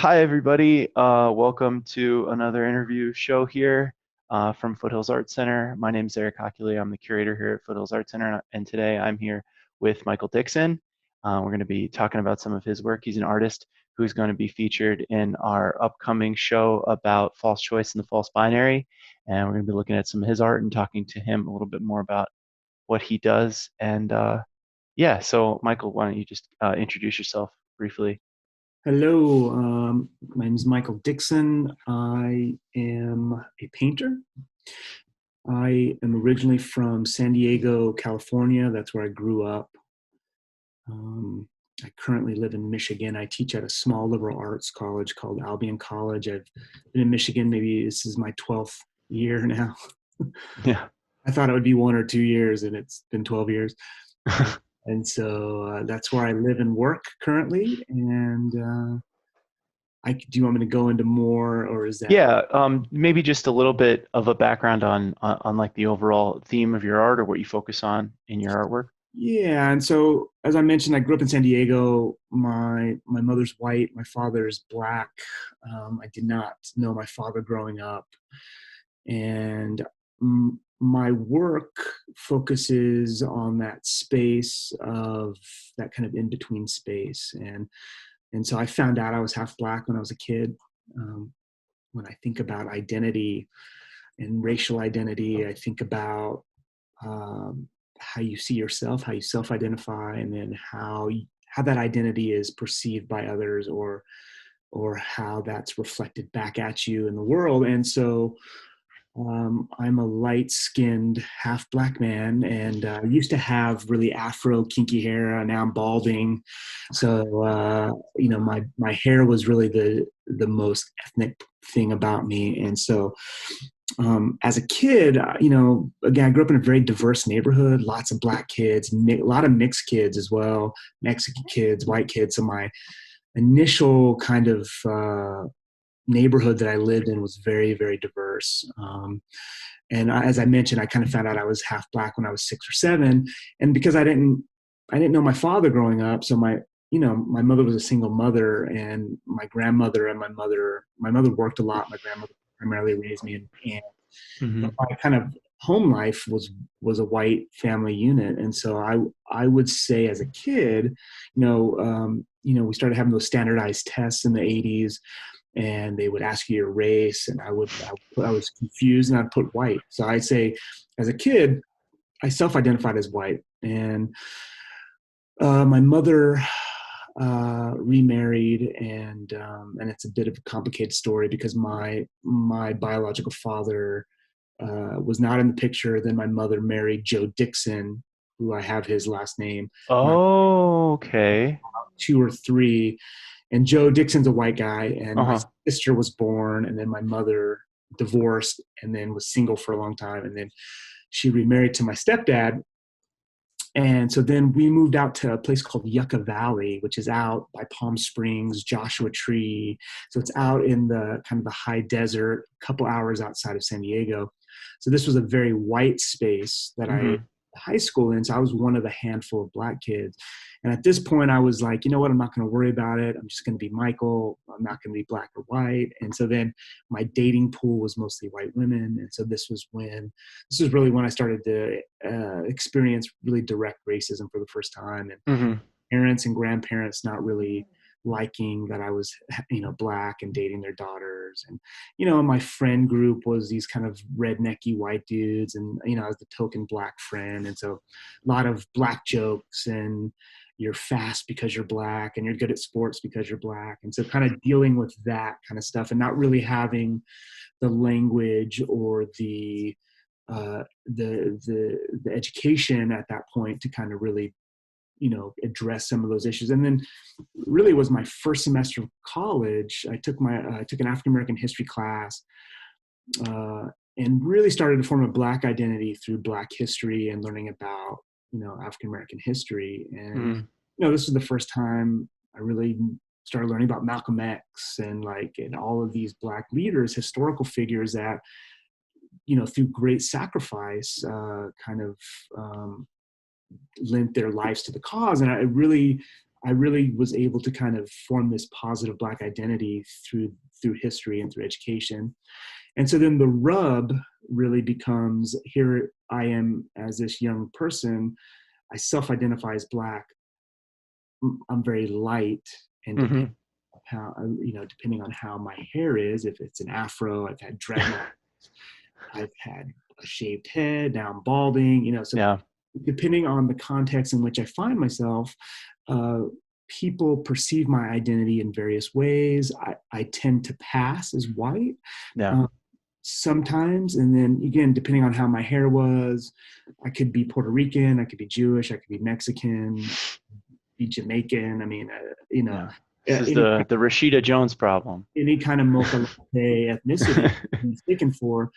Hi, everybody. Welcome to another interview show here from Foothills Art Center. My name is Eriq. I'm the curator here at Foothills Art Center, and today I'm here with Michael Dixon. We're going to be talking about some of his work. He's an artist who's going to be featured in our upcoming show about false choice and the false binary. And we're going to be looking at some of his art and talking to him a little bit more about what he does. And yeah, so Michael, why don't you just introduce yourself briefly? Hello, my name is Michael Dixon. I am a painter. I am originally from San Diego, California. That's where I grew up. I currently live in Michigan. I teach at a small liberal arts college called Albion College. I've been in Michigan, maybe this is my 12th year now. Yeah. I thought it would be 1 or 2 years, and it's been 12 years. And so that's where I live and work currently. And do you want me to go into more, or is that? Yeah, maybe just a little bit of a background on like the overall theme of your art or what you focus on in your artwork. Yeah, and so as I mentioned, I grew up in San Diego. My mother's white, my father's black. I did not know my father growing up, and my work focuses on that space of that kind of in between space, and so I found out I was half black when I was a kid. When I think about identity and racial identity, I think about um, how you see yourself, how you self-identify, and then how that identity is perceived by others, or how that's reflected back at you in the world. And so I'm a light-skinned half black man, and used to have really afro kinky hair. Now I'm balding, so my hair was really the most ethnic thing about me. And so as a kid, again, I grew up in a very diverse neighborhood, lots of black kids, a lot of mixed kids as well, Mexican kids, white kids. So my initial kind of neighborhood that I lived in was very, very diverse. As I mentioned, I kind of found out I was half black when I was 6 or 7, and because I didn't know my father growing up, so my mother was a single mother, and my grandmother and my mother worked a lot. My grandmother primarily raised me, and Hmm. my kind of home life was a white family unit. And so I would say as a kid, we started having those standardized tests in the 80s, and they would ask you your race, and I was confused, and I'd put white. So I'd say as a kid, I self-identified as white. And my mother remarried, and it's a bit of a complicated story because my biological father was not in the picture. Then my mother married Joe Dixon, who I have his last name. When I was Oh, okay. 2 or 3, and Joe Dixon's a white guy, and my Uh-huh. sister was born, and then my mother divorced and then was single for a long time, and then she remarried to my stepdad. And so then we moved out to a place called Yucca Valley, which is out by Palm Springs, Joshua Tree. So it's out in the kind of the high desert, a couple hours outside of San Diego. So this was a very white space that I Hmm. high school in. So I was one of the handful of black kids. And at this point I was like, you know what, I'm not going to worry about it. I'm just going to be Michael. I'm not going to be black or white. And so then my dating pool was mostly white women. And so this was really when I started to experience really direct racism for the first time, and Hmm. parents and grandparents not really liking that I was, black and dating their daughters. And, my friend group was these kind of rednecky white dudes. And, I was the token black friend. And so a lot of black jokes, and you're fast because you're black, and you're good at sports because you're black. And so kind of dealing with that kind of stuff, and not really having the language or the education at that point to kind of really address some of those issues. And then really was my first semester of college. I took an African American history class, uh, and really started to form a black identity through black history and learning about African American history. And Hmm. this was the first time I really started learning about Malcolm X, and all of these black leaders, historical figures that through great sacrifice kind of lent their lives to the cause. And I really I really was able to kind of form this positive Black identity through history and through education. And so then the rub really becomes, here I am as this young person, I self-identify as Black. I'm very light, and Hmm. depending on how my hair is, if it's an afro, I've had dreadlocks, I've had a shaved head, now I'm balding, so Yeah. depending on the context in which I find myself, uh, people perceive my identity in various ways. I tend to pass as white Yeah. uh, sometimes. And then again, depending on how my hair was, I could be Puerto Rican, I could be Jewish, I could be Mexican, be Jamaican. I mean, Yeah. This is any the Rashida Jones problem. any kind of mocha latte ethnicity I'm mistaken for.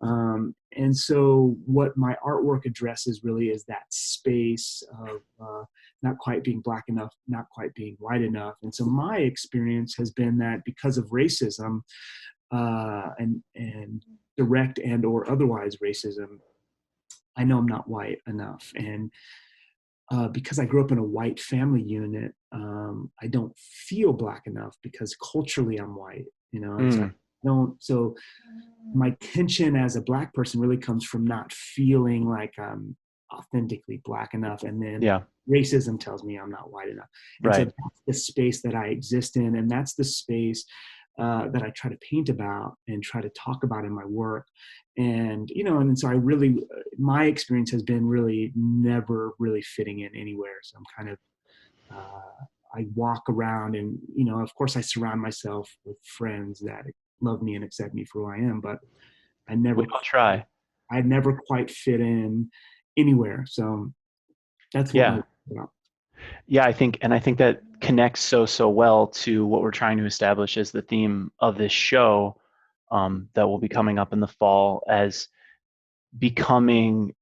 And so what my artwork addresses really is that space of not quite being Black enough, not quite being white enough. And so my experience has been that because of racism and direct and or otherwise racism, I know I'm not white enough. And because I grew up in a white family unit, I don't feel Black enough because culturally I'm white, and so I Mm, don't. So my tension as a Black person really comes from not feeling like I'm authentically Black enough, and then yeah. racism tells me I'm not white enough, and so Right. that's the space that I exist in, and that's the space that I try to paint about and try to talk about in my work. And and so I really, my experience has been really never really fitting in anywhere. So I'm kind of I walk around, and of course I surround myself with friends that love me and accept me for who I am, but I We never all try. I never quite fit in anywhere. So that's what my Yeah. work is about. Yeah, I think that connects so well to what we're trying to establish as the theme of this show, that will be coming up in the fall, as becoming,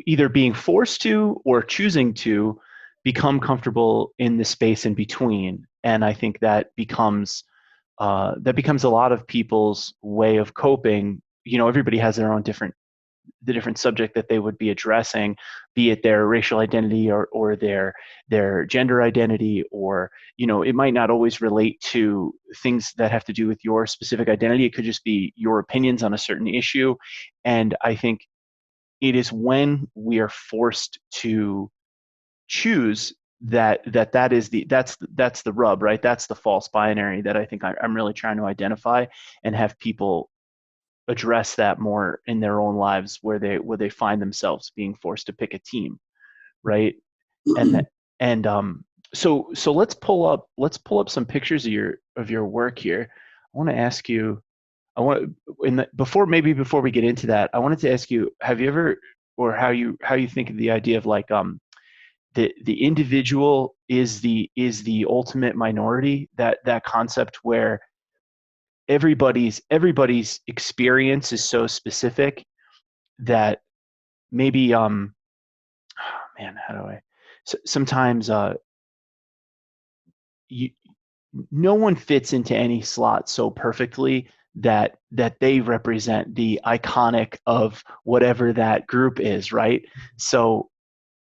either being forced to or choosing to become comfortable in the space in between. And I think that becomes a lot of people's way of coping. Everybody has their own different subject that they would be addressing, be it their racial identity, or their gender identity, or it might not always relate to things that have to do with your specific identity. It could just be your opinions on a certain issue. And I think it is when we are forced to choose that's the rub, right? That's the false binary that I think I'm really trying to identify, and have people address that more in their own lives, where they find themselves being forced to pick a team, right? And that and so let's pull up some pictures of your work here. I want to ask you, I want before we get into that, I wanted to ask you, have you ever, or how you think of the idea of, like, the individual is the ultimate minority, that concept where everybody's experience is so specific that maybe, oh man, how do I, sometimes, you, no one fits into any slot so perfectly that they represent the iconic of whatever that group is, right? So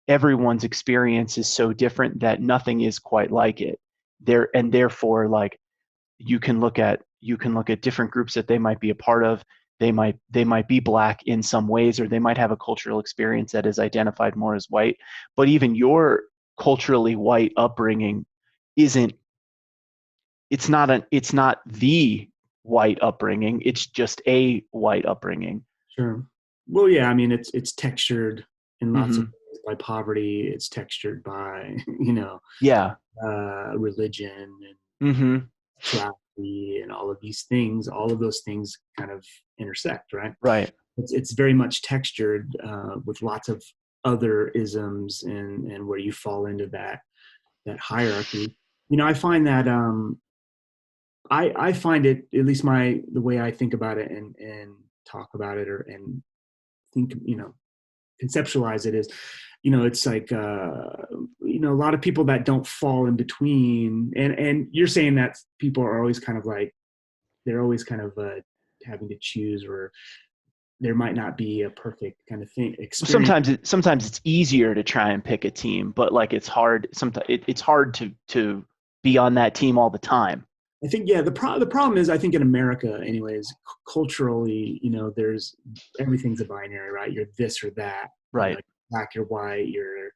everyone's experience is so different that nothing is quite like it there, and therefore, like, you can look at different groups that they might be a part of. They might be Black in some ways, or they might have a cultural experience that is identified more as white. But even your culturally white upbringing isn't it's not the white upbringing. It's just a white upbringing. Sure. Well, yeah, I mean, it's textured in lots of Hmm. ways by poverty. It's textured by, Yeah. religion and Hmm. sexuality and all of these things. All of those things kind of intersect, right? Right. It's very much textured with lots of other isms and where you fall into that hierarchy. I find that I find it, at least the way I think about it and talk about it, or and think, conceptualize it, is, it's like, a lot of people that don't fall in between, and you're saying that people are always kind of like, they're always kind of having to choose, or there might not be a perfect kind of thing experience. Sometimes it's easier to try and pick a team, but like it's hard. Sometimes it's hard to be on that team all the time. I think, yeah, the problem is, I think in America, anyways, culturally, there's everything's a binary, right? You're this or that, Right. you're black, you're white, you're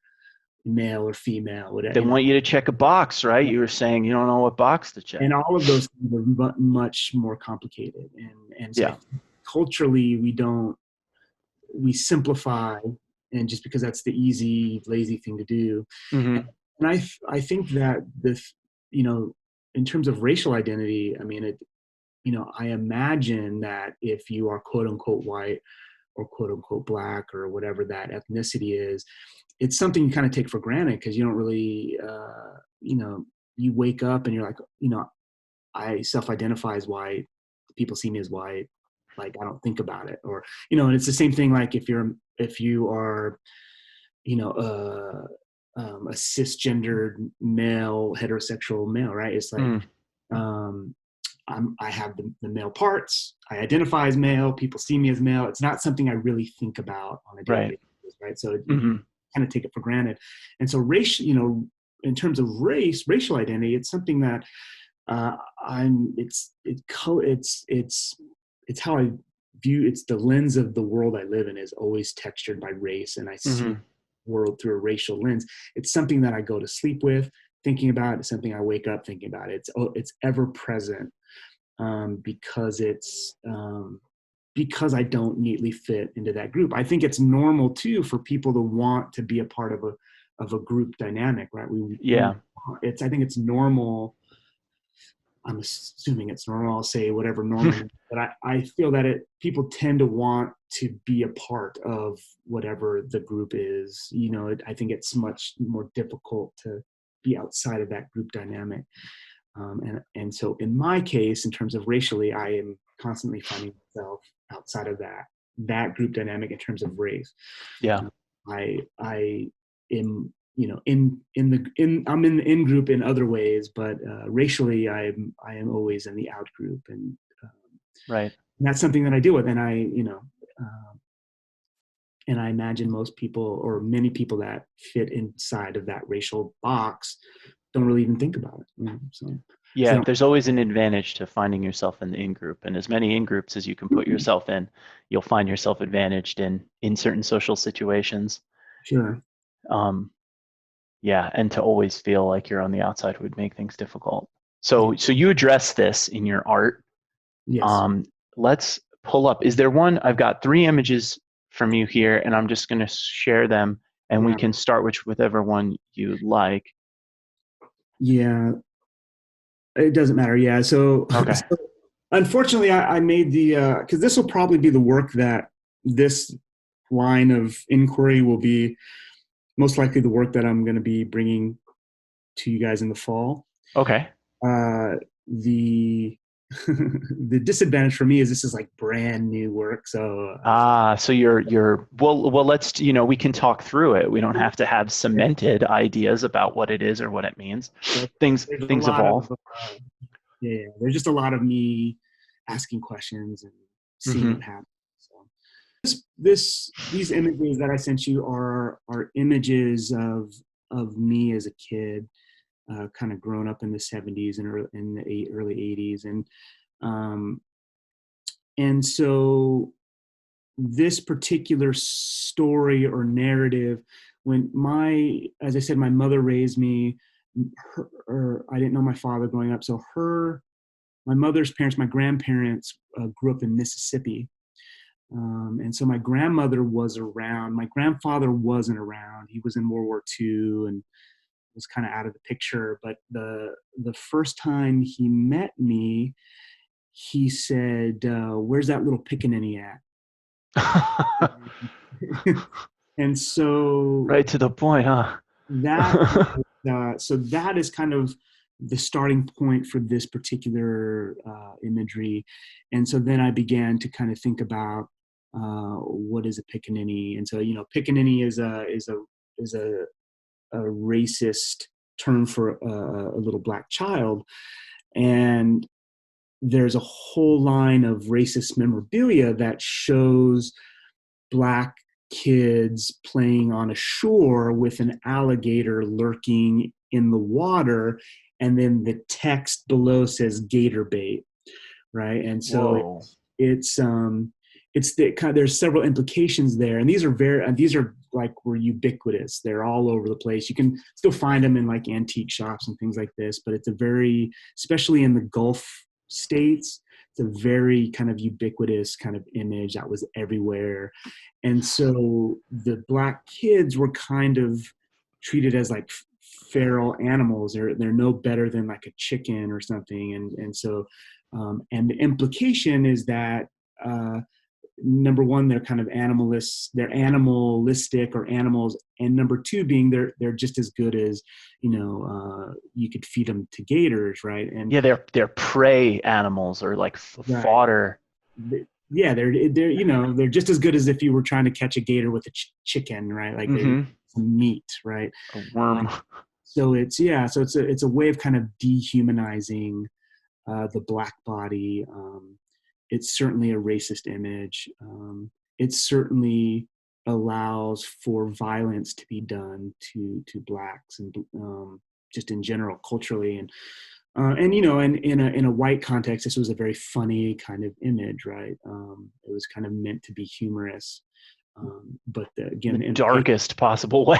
male or female, whatever, They want you to check a box, right? You were saying you don't know what box to check. and all of those things are much more complicated, and so I Yeah. think culturally we simplify, and just because that's the easy, lazy thing to do. Hmm. And I think that this, in terms of racial identity, I mean, I imagine that if you are quote unquote white or quote unquote black or whatever that ethnicity is, it's something you kind of take for granted because you don't really, you wake up and you're like, I self-identify as white. People see me as white. Like, I don't think about it, or and it's the same thing. Like if you are, a cisgendered male, heterosexual male, right? It's like, Mm. um, I have the male parts. I identify as male. People see me as male. It's not something I really think about on a daily Right. basis, right? So you Hmm. kind of take it for granted. And so race, in terms of racial identity, it's something that uh, it's how I view. It's the lens of the world I live in is always textured by race, and I see Hmm. the world through a racial lens. It's something that I go to sleep with thinking about. It's something I wake up thinking about. It's ever present, because because I don't neatly fit into that group. I think it's normal too for people to want to be a part of a group dynamic, right? Yeah. I think it's normal. I'm assuming it's normal. I'll say whatever normal means, but I feel that people tend to want to be a part of whatever the group is. I think it's much more difficult to be outside of that group dynamic. And so in my case, in terms of racially, I am constantly finding myself outside of that group dynamic in terms of race. Yeah. I am, I'm in the in group in other ways, but racially I am always in the out group, Right. and that's something that I deal with. Uh, and I imagine most people, or many people that fit inside of that racial box, don't really even think about it. So Yeah. There's always an advantage to finding yourself in the in group, and as many in groups as you can put yourself in, you'll find yourself advantaged in certain social situations. sure, Um, yeah, and to always feel like you're on the outside would make things difficult. yeah, So you address this in your art. yes, Um, let's pull up. Is there one? I've got three images from you here, and I'm just going to share them, and we yeah, can start with whichever one you like. yeah. It doesn't matter. Yeah. So, Okay. so unfortunately, I made the because this will probably be the work that this line of inquiry will be most likely the work that I'm going to be bringing to you guys in the fall. Okay. Uh, the the disadvantage for me is this is like brand new work, so So you're well, let's, we can talk through it. We don't have to have cemented ideas about what it is or what it means. so there's a Things lot of evolve. yeah, there's just a lot of me asking questions and seeing Hmm. what happens. So these images that I sent you are images of me as a kid, kind of grown up in the 70s and in the early 80s, um, and so this particular story or narrative, when as I said, my mother raised me. Or I didn't know my father growing up, so my mother's parents, my grandparents, grew up in Mississippi. And so my grandmother was around. My grandfather wasn't around. He was in World War II and was kind of out of the picture. But the first time he met me, he said, "Where's that little pickaninny at?" And so Right to the point, huh? that that is kind of the starting point for this particular imagery. And so then I began to kind of think about what is a pickaninny. And so pickaninny is a racist term for a little black child. And there's a whole line of racist memorabilia that shows black kids playing on a shore with an alligator lurking in the water, and then the text below says gator bait, right? And so Whoa. it's it's the kind there's several implications there, and these are like were ubiquitous. They're all over the place. You can still find them in like antique shops and things like this, but it's a very, especially in the Gulf states, it's a very kind of ubiquitous kind of image that was everywhere. And so the black kids were kind of treated as like feral animals. They're no better than like a chicken or something. And so and the implication is that number one, they're kind of they're animalistic or animals, and number two being they're just as good as, you could feed them to gators, right? And Yeah, they're prey animals or like right, fodder. yeah, they're just as good as if you were trying to catch a gator with a chicken, right? Like they Mm-hmm. some meat, right? A worm. So it's a way of kind of dehumanizing the black body. It's certainly a racist image. It certainly allows for violence to be done to blacks and just in general culturally, and and in a white context, this was a very funny kind of image, right? It was kind of meant to be humorous, but again, The darkest possible way.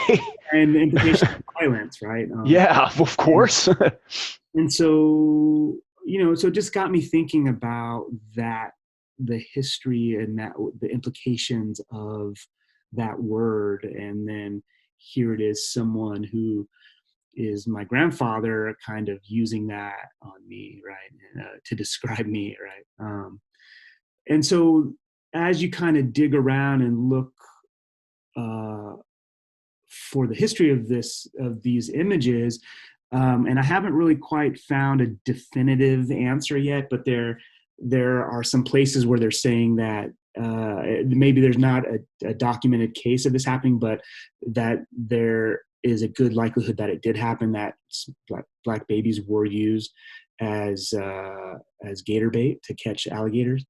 the implication of violence, right? Yeah, of And course. and so so it just got me thinking about that, the history and that the implications of that word. And then here it is, someone who is my grandfather kind of using that on me, right? To describe me, right? And so as you kind of dig around and look uh, for the history of these images, and I haven't really quite found a definitive answer yet, but there are some places where they're saying that maybe there's not a documented case of this happening, but that there is a good likelihood that it did happen, that black babies were used as gator bait to catch alligators.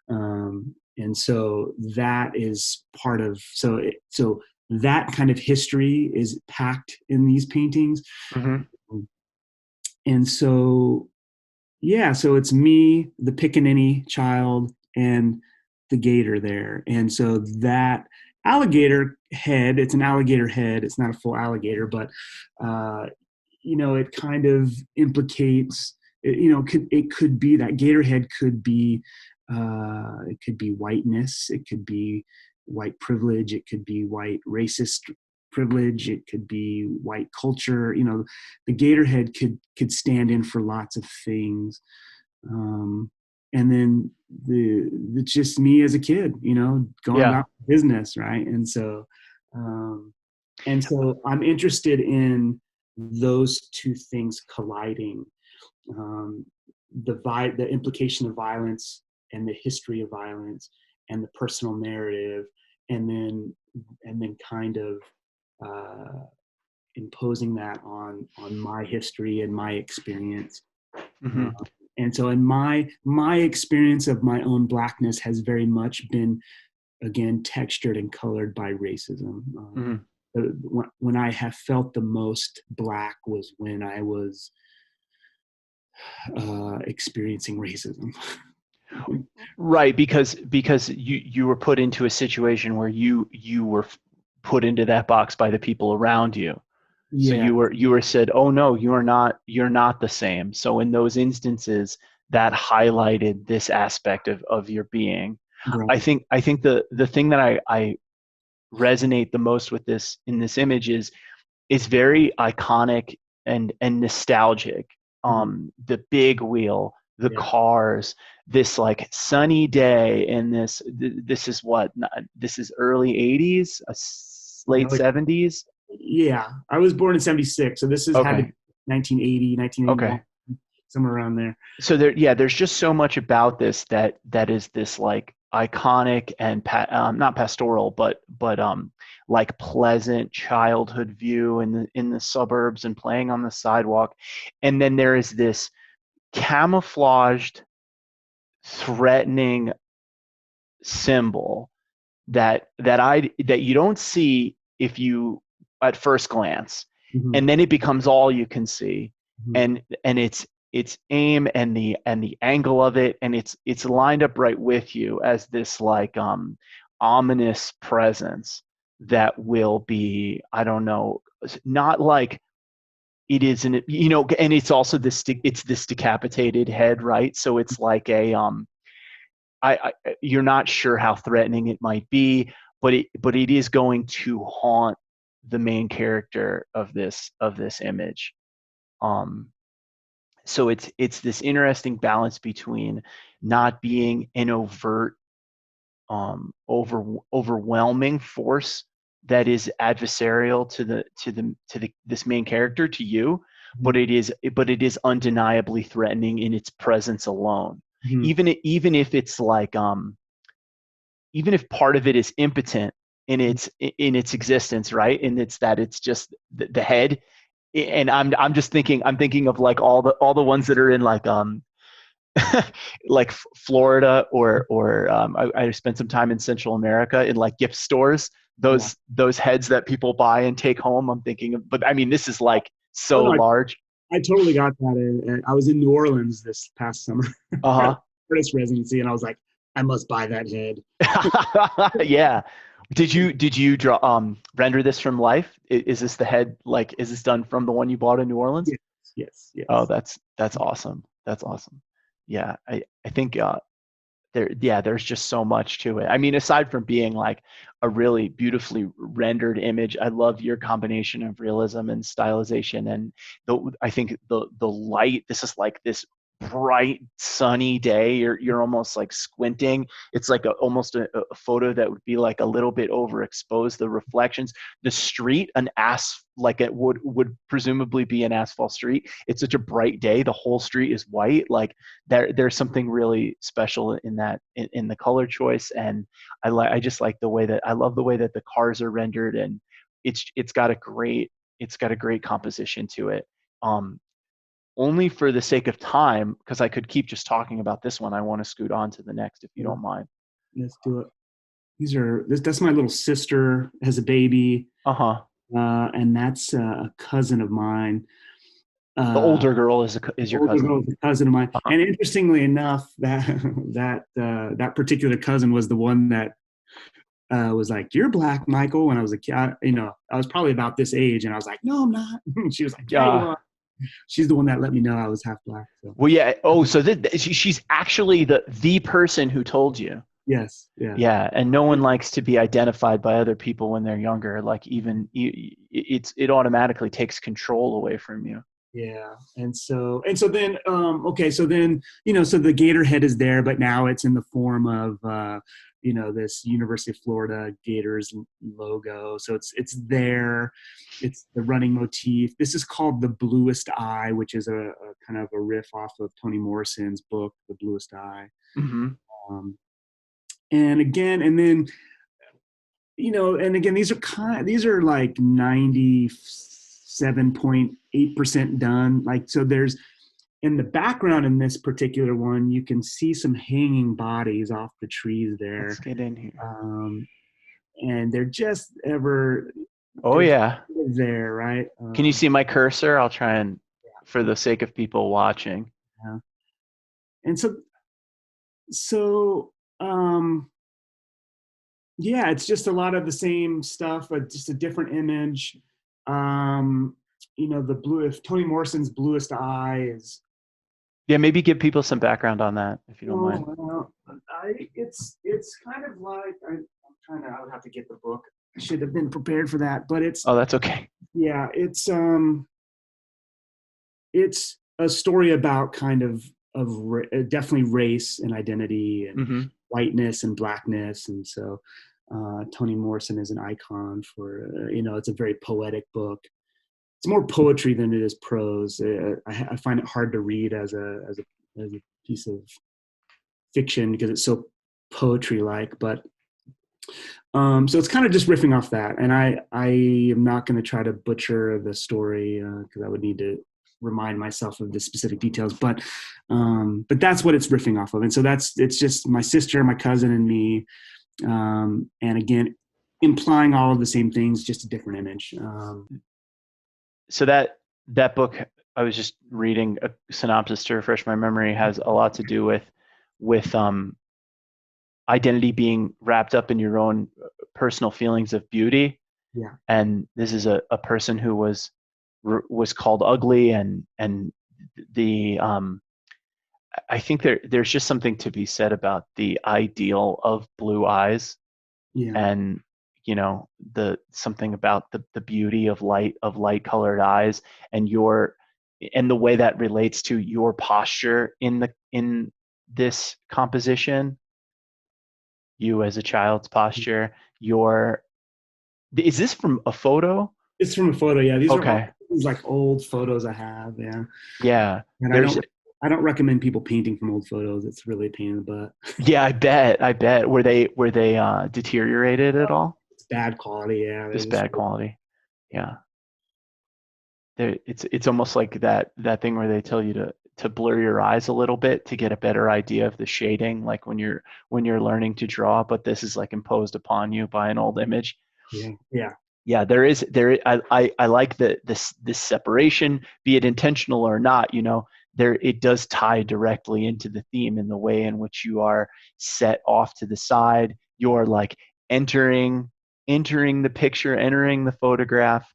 And so that is part of so that kind of history is packed in these paintings. Hmm. And so yeah, so it's me, the pickaninny child, and the gator there. And so that alligator head, it's an alligator head, it's not a full alligator, but uh, it kind of implicates, it could be that gator head could be, it could be whiteness, it could be white privilege, it could be white racist privilege, it could be white culture. The gator head could stand in for lots of things. um, and then it's just me as a kid, going Yeah. about business, right? Um, and so I'm interested in those two things colliding, um, the implication of violence and the history of violence and the personal narrative, and then kind of uh, imposing that on my history and my experience. Hmm. Uh, and so, in my experience of my own blackness has very much been, again, textured and colored by racism. Hmm. When I have felt the most black was when I was experiencing racism. Right, because you were put into a situation where you were put into that box by the people around you. So Yeah, you were said, "Oh no, you're not the same." So in those instances, that highlighted this aspect of your being. I right. think I think the thing that I resonate the most with this in this image is it's very iconic and nostalgic. Mhm. The big wheel, the Yeah, cars, this like sunny day, and this is what, this is early '80s, yeah, late like '70s. yeah. I was born in '76, so this has had to be Okay, 1980, 1981, okay. somewhere around there. So yeah, there's just so much about this that is this like iconic and not pastoral, but like pleasant childhood view in the suburbs and playing on the sidewalk, and then there is this camouflaged threatening symbol that you don't see if you at first glance, Mhm. and then it becomes all you can see, Mhm. and its aim and the angle of it, and it's lined up right with you as this like ominous presence that will be, I don't know, not like it isn't, and it's also it's this decapitated head, right? So it's like a you're not sure how threatening it might be, but it is going to haunt the main character of this image. Um, so it's this interesting balance between not being an overt, overwhelming force that is adversarial to this main character, to you, Mhm. but it is undeniably threatening in its presence alone. Mhm. Even if it's like even if part of it is impotent in its existence, right? And it's that it's just the head. And I'm just thinking, I'm thinking of like all the ones that are in like like Florida, or I spent some time in Central America in like gift stores. Yeah. Those heads that people buy and take home. I'm thinking of, but I mean, this is like Oh so no, large. I totally got that. I was in New Orleans this past summer for an Uh artist residency, and I was like, I must buy that head. huh. Yeah. Did you draw render this from life? Is this the head, like is this done from the one you bought in New Orleans? Yes, yes, Oh, yes. that's awesome. That's awesome. Yeah, I think there's just so much to it. I mean, aside from being like a really beautifully rendered image, I love your combination of realism and stylization. And I think the light, this is like this bright sunny day. You're almost like squinting. It's like almost a photo that would be like a little bit overexposed, the reflections. The street, an ass like it would presumably be an asphalt street. It's such a bright day, the whole street is white. Like there's something really special in that, in the color choice. And I just like the way that, I love the way that the cars are rendered. And it's got a great, it's got a great composition to it. um Only for the sake of time, because I could keep just talking about this one, I want to scoot on to the next, if you Yeah, don't mind. let's do it. That's my little sister has a baby, Uh-huh. and that's a cousin of mine. The Uh, older girl is your older cousin. girl is a cousin of mine, Uh-huh. and interestingly enough, that that particular cousin was the one that was like, "You're black, Michael." When I was a kid, I was probably about this age, and I was like, "No, I'm not." She was like, "Yeah, you uh are." She's the one that let me know I was half black. So well, yeah. Oh, so she's actually the person who told you. yes, yeah. Yeah, and no one likes to be identified by other people when they're younger. Like even it automatically takes control away from you. Yeah, and so then okay, so then so the gator head is there, but now it's in the form of this University of Florida Gators logo. So it's there. It's the running motif. This is called The Bluest Eye, which is a kind of a riff off of Toni Morrison's book, The Bluest Eye. Hmm. Um, and again, and then and again, these are like 97.8% done. Like, so there's in the background in this particular one, you can see some hanging bodies off the trees Let's there. get in here. Um, and they're just ever, Oh they're just yeah. there, right? Can you see my cursor? I'll try and, for the sake of people watching. Yeah. And so, um, yeah, it's just a lot of the same stuff, but just a different image. Um, the blue, if Toni Morrison's Bluest Eye is, Yeah, maybe give people some background on that, if you don't mind. well, it's kind of like I'm trying to. I would have to get the book. I should have been prepared for that, but Oh, that's okay. yeah, it's a story about kind of definitely race and identity and Hmm. whiteness and blackness, and so Toni Morrison is an icon for it's a very poetic book. It's more poetry than it is prose. I find it hard to read as a piece of fiction because it's so poetry like. But so it's kind of just riffing off that, and I am not going to try to butcher the story because I would need to. remind myself of the specific details. But that's what it's riffing off of. And so it's just my sister, my cousin, and me. And again, implying all of the same things, just a different image. So that book, I was just reading a synopsis to refresh my memory, has a lot to do with identity being wrapped up in your own personal feelings of beauty. Yeah. And this is a person who was called ugly, and the I think there's just something to be said about the ideal of blue eyes, Yeah. and the something about the beauty of light colored eyes, and the way that relates to your posture in this composition, you as a child's posture. Your Is this from a photo? It's from a photo. Yeah. These are all Okay. these like old photos I have. Yeah. Yeah. And There's I don't recommend people painting from old photos. It's really a pain in the butt. Yeah, I bet. Were they deteriorated at all? It's bad quality. Yeah. They're Just just, bad quality. Yeah. It's almost like that thing where they tell you to blur your eyes a little bit to get a better idea of the shading, like when you're learning to draw, but this is like imposed upon you by an old image. yeah. Yeah. Yeah, I like this separation, be it intentional or not. There, it does tie directly into the theme in the way in which you are set off to the side. You're like entering the picture, entering the photograph,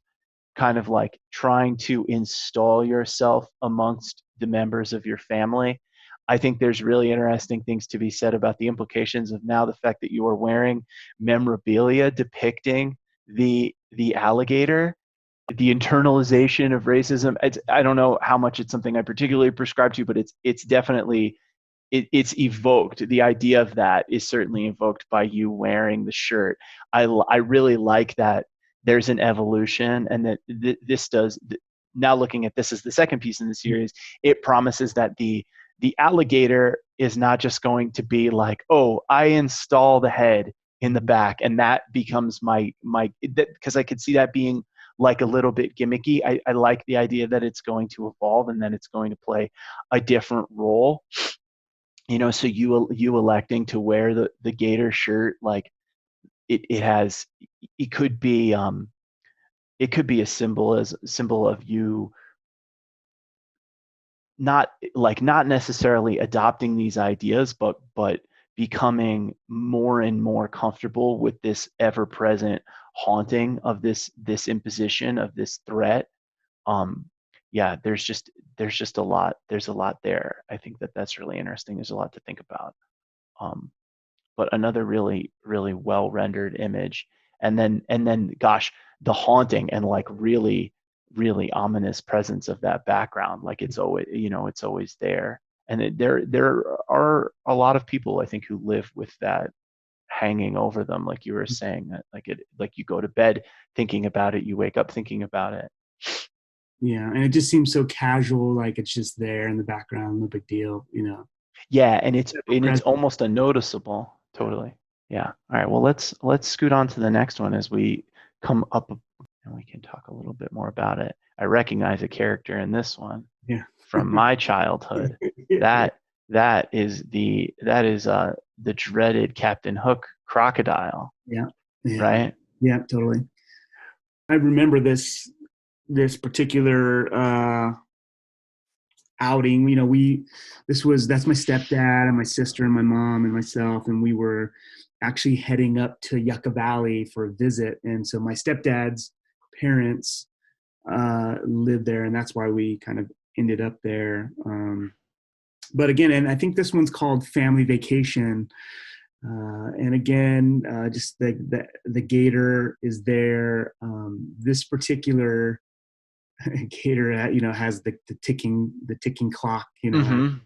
kind of like trying to install yourself amongst the members of your family. I think there's really interesting things to be said about the implications of now the fact that you are wearing memorabilia depicting the alligator, the internalization of racism. I don't know how much it's something I particularly prescribe to, but it's definitely it's evoked. The idea of that is certainly evoked by you wearing the shirt. I really like that there's an evolution, and that this does. Now looking at this as the second piece in the series, it promises that the alligator is not just going to be like, oh, I install the head in the back, and that becomes my because I could see that being like a little bit gimmicky. I like the idea that it's going to evolve and then it's going to play a different role. So you electing to wear the gator shirt, like it has, it could be a symbol of you, not necessarily adopting these ideas, but becoming more and more comfortable with this ever present haunting of this imposition of this threat. um yeah, there's a lot there. I think that's really interesting. There's a lot to think about. But another really really well rendered image, and then gosh, the haunting and like really really ominous presence of that background, like it's always there. And there are a lot of people, I think, who live with that hanging over them, like you were saying, that like you go to bed thinking about it, you wake up thinking about it. Yeah. And it just seems so casual. Like it's just there in the background. No big deal, Yeah, and it's Ever and it's present. almost unnoticeable. Totally. Yeah. All right. Well, let's scoot on to the next one as we come up, and we can talk a little bit more about it. I recognize a character in this one Yeah. from my childhood. Yeah. That is the dreaded Captain Hook crocodile, Yeah. Yeah. right? Yeah. Totally. I remember this particular outing. That's my stepdad and my sister and my mom and myself, and we were actually heading up to Yucca Valley for a visit. And so my stepdad's parents lived there, and that's why we kind of ended up there. But again, and I think this one's called Family Vacation. And again, just the gator is there. This particular gator, has the ticking clock, Mm-hmm.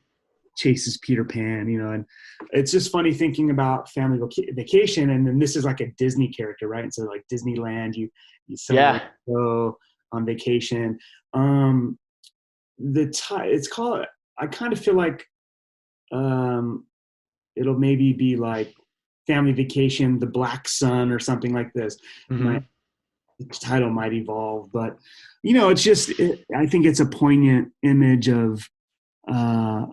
chases Peter Pan, and it's just funny thinking about family vacation, and then this is like a Disney character, right? And so like Disneyland, you similarly Yeah. go on vacation. Um, it's called. I kind of feel like um, it'll maybe be like Family Vacation, The Black Sun, or something like this. My Mm-hmm. the title might evolve, but it's just I think it's a poignant image of uh,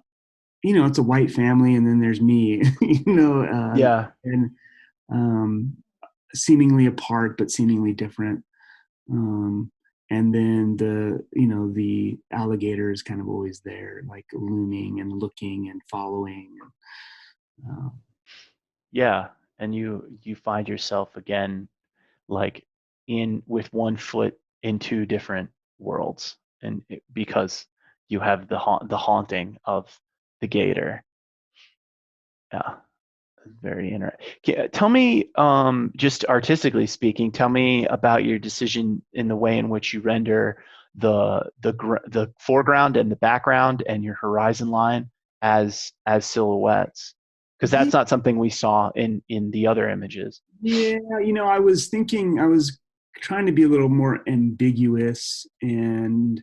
it's a white family, and then there's me, Yeah. and um, seemingly apart but seemingly different. Um, and then the alligator is kind of always there, like looming and looking and following. Uh, Yeah. And you find yourself again like in with one foot in two different worlds, and because you have the haunting of the gator. Yeah, very interesting. Tell me, just artistically speaking, tell me about your decision in the way in which you render the foreground and the background and your horizon line as silhouettes, because yeah, that's not something we saw in the other images. yeah, I was thinking, I was trying to be a little more ambiguous, and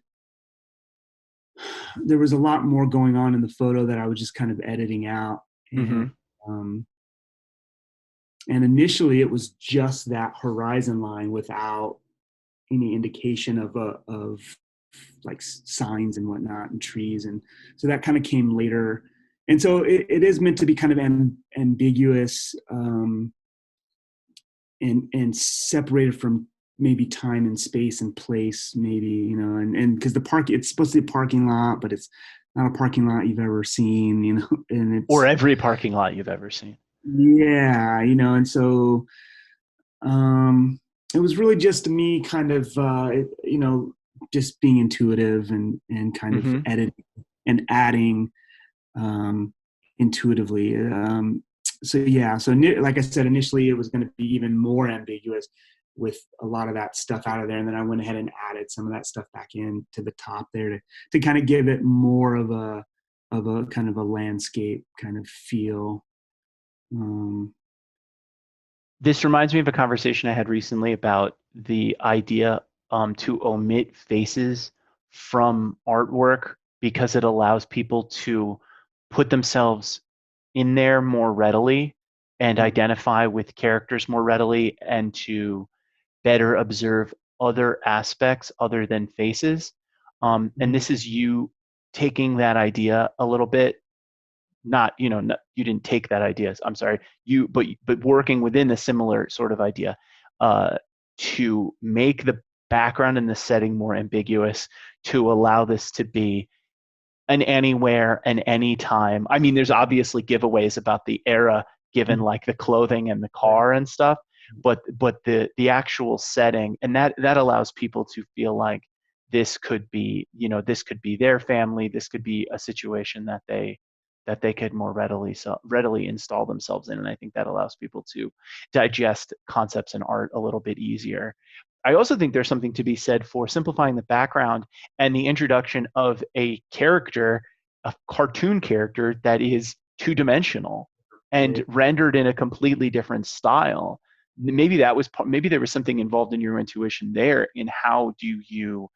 there was a lot more going on in the photo that I was just kind of editing out. And Hmm. um, and initially it was just that horizon line without any indication of like signs and whatnot and trees, and so that kind of came later. And so it is meant to be kind of ambiguous, and separated from maybe time and space and place, maybe, and because the park, it's supposed to be a parking lot, but it's not a parking lot you've ever seen, and Or it's, every parking lot you've ever seen. yeah, and so um it was really just me kind of just being intuitive, and kind of Hmm. editing and adding um intuitively. So yeah, so like I said, initially it was going to be even more ambiguous with a lot of that stuff out of there, and then I went ahead and added some of that stuff back in to the top there to kind of give it more of a kind of a landscape kind of feel. um This reminds me of a conversation I had recently about the idea to omit faces from artwork because it allows people to put themselves in there more readily and identify with characters more readily and to better observe other aspects other than faces. And Mhm. this is you taking that idea a little bit, not, not, you didn't take that idea, I'm sorry, but working within a similar sort of idea, uh, to make the background and the setting more ambiguous, to allow this to be an anywhere and anytime. I mean, there's obviously giveaways about the era given like the clothing and the Right. car and stuff, but the actual setting, and that allows people to feel like this could be, this could be their family, this could be a situation that they could more readily install themselves in. And I think that allows people to digest concepts in art a little bit easier. I also think there's something to be said for simplifying the background and the introduction of a character, a cartoon character that is two-dimensional and Right. rendered in a completely different style. Maybe there was something involved in your intuition there in how do you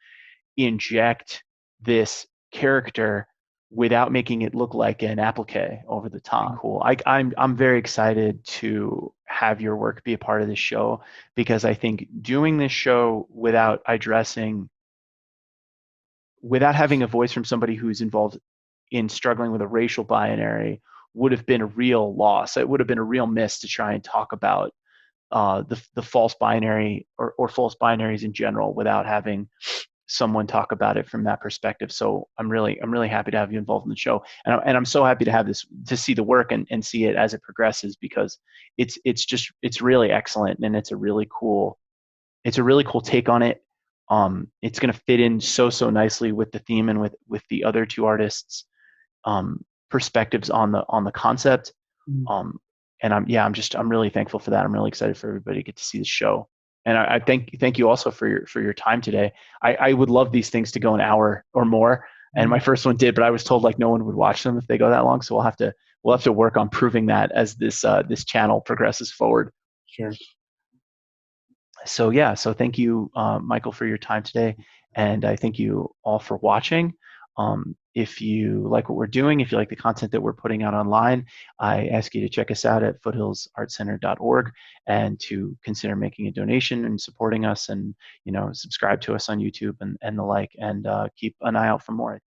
inject this character without making it look like an applique over the top. Cool. I'm very excited to have your work be a part of this show, because I think doing this show without having a voice from somebody who's involved in struggling with a racial binary would have been a real loss. It would have been a real miss to try and talk about the false binary, or false binaries in general, without having someone talk about it from that perspective. So I'm really happy to have you involved in the show, and I'm so happy to have this, to see the work and see it as it progresses, because it's really excellent, and it's a really cool take on it. It's going to fit in so nicely with the theme and with the other two artists' perspectives on the concept. Mhm. Um, and I'm really thankful for that. I'm really excited for everybody to get to see the show. And I thank you also for your time today. I would love these things to go an hour or more. And my first one did, but I was told like no one would watch them if they go that long. So we'll have to work on proving that as this channel progresses forward. Sure. So yeah, so thank you, Michael, for your time today, and I thank you all for watching. If you like what we're doing, if you like the content that we're putting out online, I ask you to check us out at foothillsartcenter.org and to consider making a donation and supporting us, and subscribe to us on YouTube and the like, and keep an eye out for more.